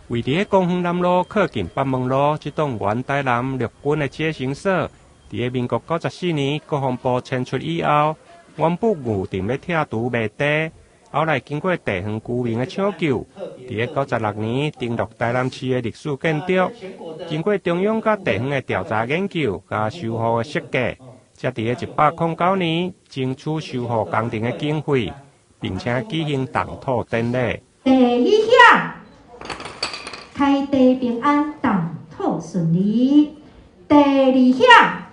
位伫公园南路靠近北门路这栋原台南陆军的接行所，伫民国94年国防部迁出以后，原本预定要拆除卖地，后来经过地方居民的抢救，伫96年登录台南市的历史建筑。经过中央甲地方的调查研究甲修复的设计，才伫109年争取修复工程的经费，并且举行动土典礼。第一项，开地平安，动土顺利。第二项，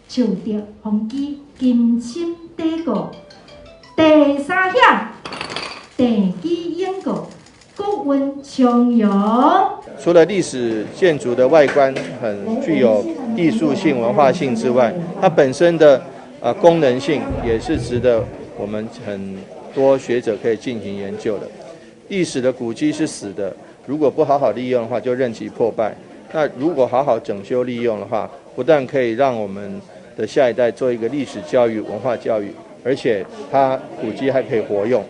树德风机金心底固。第三项，地基坚固，国运昌扬。除了历史建筑的外观很具有艺术性、文化性之外，它本身的功能性也是值得我们很多学者可以进行研究的。历史的古迹是死的，如果不好好利用的话，就任其破败。那如果好好整修利用的话，不但可以让我们的下一代做一个历史教育、文化教育，而且它古迹还可以活用。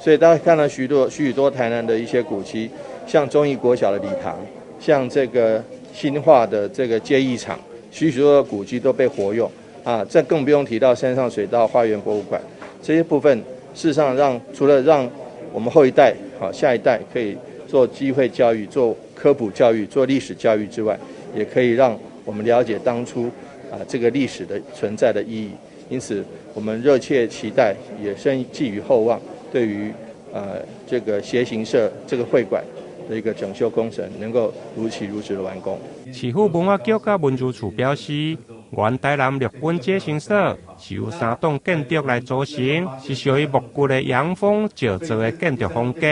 所以大家看到许多台南的一些古迹，像忠义国小的礼堂，像这个新化的这个街艺场，许多的古迹都被活用啊。这更不用提到山上水稻花园博物馆这些部分，事实上除了让我们后一代下一代可以做机会教育、做科普教育、做历史教育之外，也可以让我们了解当初这个历史的存在的意义。因此，我们热切期待，也深寄予厚望，对于这个协行社这个会馆的一个整修工程能够如期如质的完工。市府文化局甲文资处表示，原台南陆军接行所是由3栋建筑来组成，是属于木骨的洋风石造的建筑风格，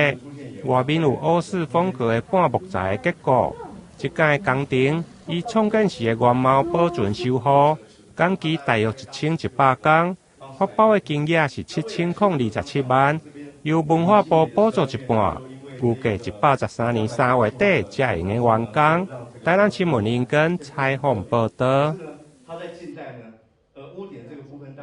外面有欧式风格的半木材的结构。这间的工程以创建时的原貌保存修复，工期大约1100工，发包的金额是7027万，由文化部补助一半，预计113年3月底才会完工。台南新闻引根采访报道。